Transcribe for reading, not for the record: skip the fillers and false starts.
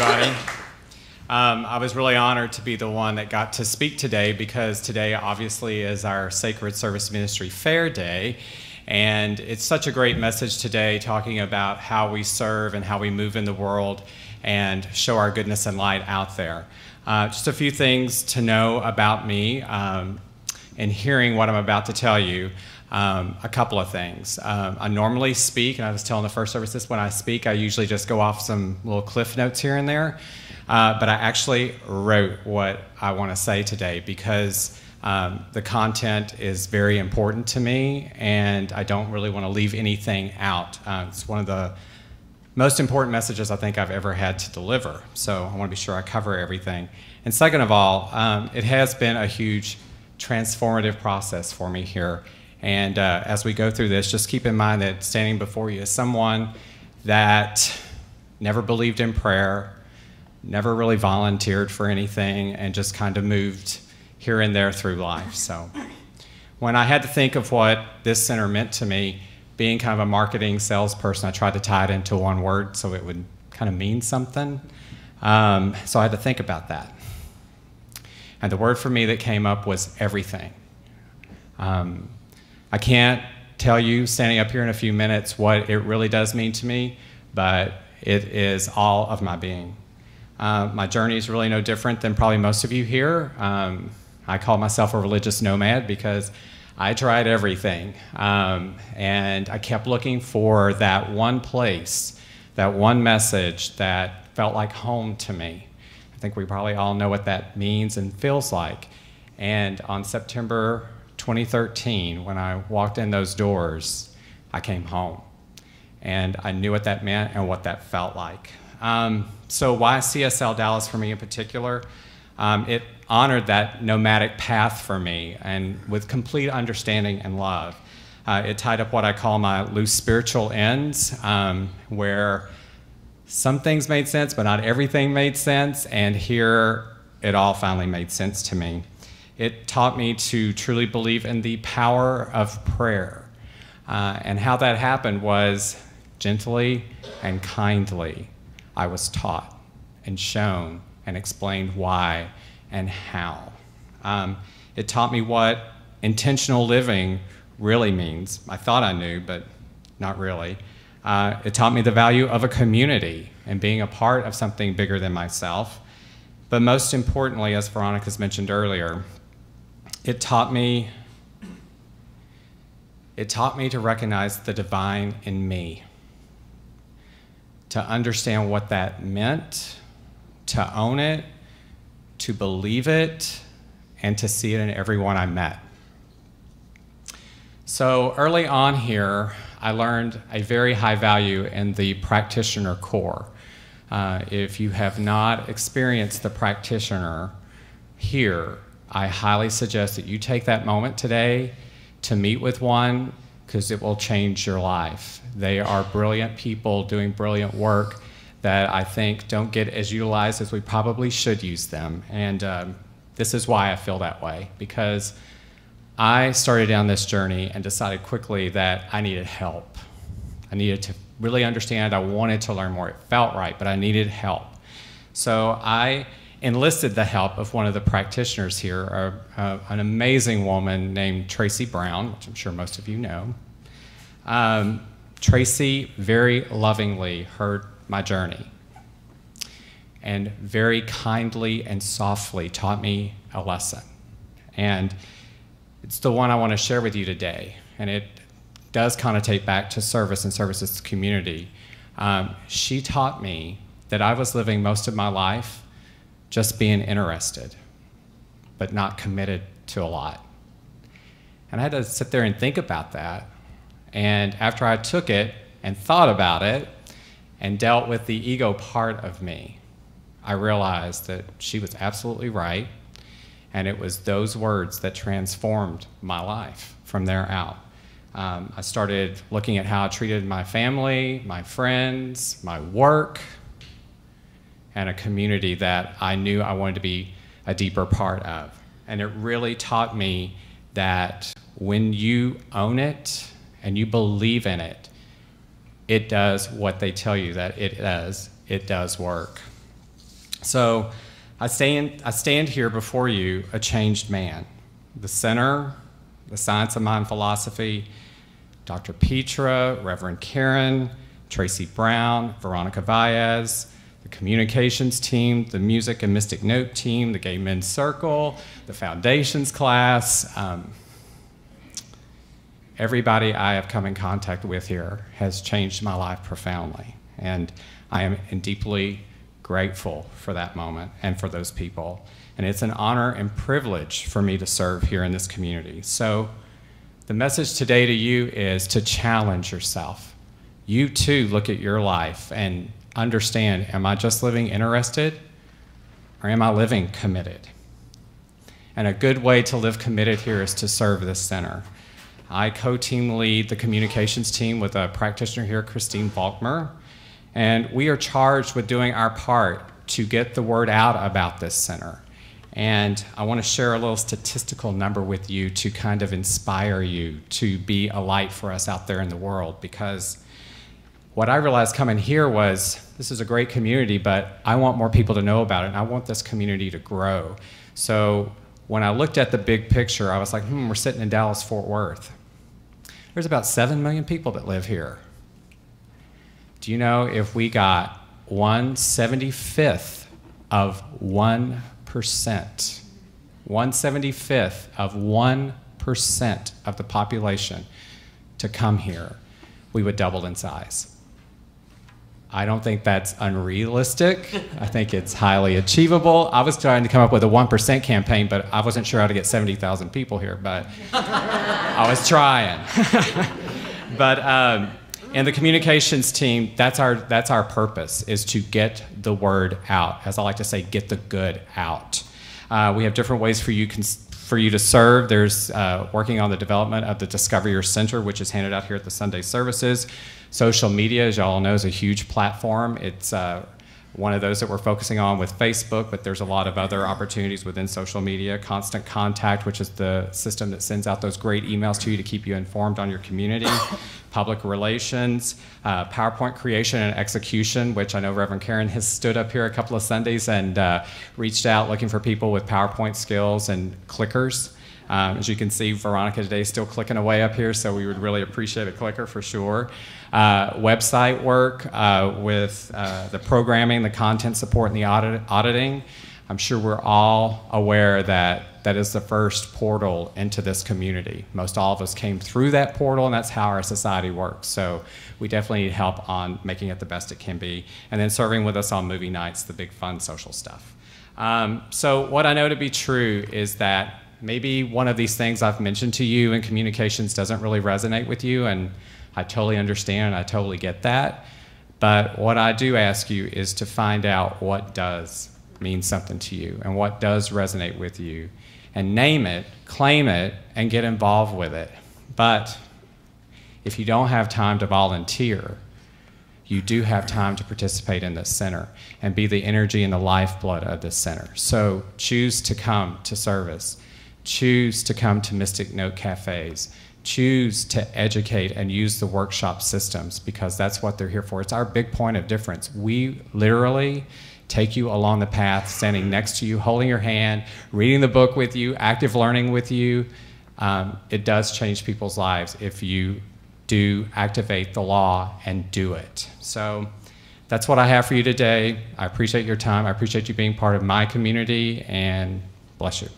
everybody. I was really honored to be the one that got to speak today because today obviously is our Sacred Service Ministry Fair Day, and it's such a great message today talking about how we serve and how we move in the world and show our goodness and light out there. Just a few things to know about me and hearing what I'm about to tell you. A couple of things. I normally speak, and I was telling the first service this, when I speak, I usually just go off some little cliff notes here and there, but I actually wrote what I want to say today because the content is very important to me, and I don't really want to leave anything out. It's one of the most important messages I think I've ever had to deliver, so I want to be sure I cover everything. And second of all, it has been a huge transformative process for me here. And as we go through this, just keep in mind that standing before you is someone that never believed in prayer, never really volunteered for anything, and just kind of moved here and there through life. So when I had to think of what this center meant to me, being kind of a marketing salesperson, I tried to tie it into one word so it would kind of mean something. So I had to think about that. And the word for me that came up was everything. I can't tell you standing up here in a few minutes what it really does mean to me, but it is all of my being. My journey is really no different than probably most of you here. I call myself a religious nomad because I tried everything, and I kept looking for that one place, that one message that felt like home to me. I think we probably all know what that means and feels like. And on September 2013, when I walked in those doors, I came home. And I knew what that meant and what that felt like. So why CSLDallas for me in particular? It honored that nomadic path for me, and with complete understanding and love. It tied up what I call my loose spiritual ends, where some things made sense, but not everything made sense, and here it all finally made sense to me. It taught me to truly believe in the power of prayer. And how that happened was gently and kindly. I was taught and shown and explained why and how. It taught me what intentional living really means. I thought I knew, but not really. It taught me the value of a community and being a part of something bigger than myself. But most importantly, as Veronica's mentioned earlier, it taught me to recognize the divine in me, to understand what that meant, to own it, to believe it, and to see it in everyone I met. So early on here, I learned a very high value in the practitioner core. If you have not experienced the practitioner here, I highly suggest that you take that moment today to meet with one, because it will change your life. They are brilliant people doing brilliant work that I think don't get as utilized as we probably should use them. And this is why I feel that way, because I started down this journey and decided quickly that I needed help. I needed to really understand. I wanted to learn more. It felt right, but I needed help. So I enlisted the help of one of the practitioners here, an amazing woman named Tracy Brown, which I'm sure most of you know. Tracy very lovingly heard my journey and very kindly and softly taught me a lesson. And it's the one I want to share with you today, and it does connotate back to service and services community. She taught me that I was living most of my life just being interested, but not committed to a lot. And I had to sit there and think about that. And after I took it and thought about it and dealt with the ego part of me, I realized that she was absolutely right. And it was those words that transformed my life from there out. I started looking at how I treated my family, my friends, my work, and a community that I knew I wanted to be a deeper part of. And it really taught me that when you own it and you believe in it, it does what they tell you that it does. It does work. So I stand here before you a changed man. The Center, the Science of Mind Philosophy, Dr. Petra, Reverend Karen, Tracy Brown, Veronica Valles, the communications team, the music and mystic note team, the Gay Men's Circle, the foundations class. Everybody I have come in contact with here has changed my life profoundly. And I am deeply grateful for that moment and for those people. And it's an honor and privilege for me to serve here in this community. So the message today to you is to challenge yourself. You too look at your life and understand, am I just living interested or am I living committed? And a good way to live committed here is to serve this center. I co-team lead the communications team with a practitioner here, Christine Faulkner, and we are charged with doing our part to get the word out about this center. And I want to share a little statistical number with you to kind of inspire you to be a light for us out there in the world, because what I realized coming here was this is a great community, but I want more people to know about it, and I want this community to grow. So when I looked at the big picture, I was like, we're sitting in Dallas-Fort Worth. There's about 7 million people that live here. Do you know if we got 1/75th of 1%, 1/75th of 1% of the population to come here, we would double in size? I don't think that's unrealistic. I think it's highly achievable. I was trying to come up with a 1% campaign, but I wasn't sure how to get 70,000 people here, but I was trying. But and the communications team, that's our purpose, is to get the word out. As I like to say, get the good out. We have different ways for you to serve. There's working on the development of the Discover Your Center, which is handed out here at the Sunday services. Social media, as y'all know, is a huge platform. It's one of those that we're focusing on with Facebook, but there's a lot of other opportunities within social media. Constant Contact, which is the system that sends out those great emails to you to keep you informed on your community. Public relations, PowerPoint creation and execution, which I know Reverend Karen has stood up here a couple of Sundays and reached out looking for people with PowerPoint skills and clickers. As you can see, Veronica today is still clicking away up here, so we would really appreciate a clicker for sure. Website work with the programming, the content support, and the auditing. I'm sure we're all aware that that is the first portal into this community. Most all of us came through that portal, and that's how our society works. So we definitely need help on making it the best it can be. And then serving with us on movie nights, the big fun social stuff. So what I know to be true is that maybe one of these things I've mentioned to you in communications doesn't really resonate with you, and I totally understand and I totally get that. But what I do ask you is to find out what does mean something to you and what does resonate with you, and name it, claim it, and get involved with it. But if you don't have time to volunteer, you do have time to participate in this center and be the energy and the lifeblood of this center. So choose to come to service. Choose to come to Mystic Note Cafes. Choose to educate and use the workshop systems, because that's what they're here for. It's our big point of difference. We literally take you along the path, standing next to you, holding your hand, reading the book with you, active learning with you. It does change people's lives if you do activate the law and do it. So that's what I have for you today. I appreciate your time. I appreciate you being part of my community, and bless you.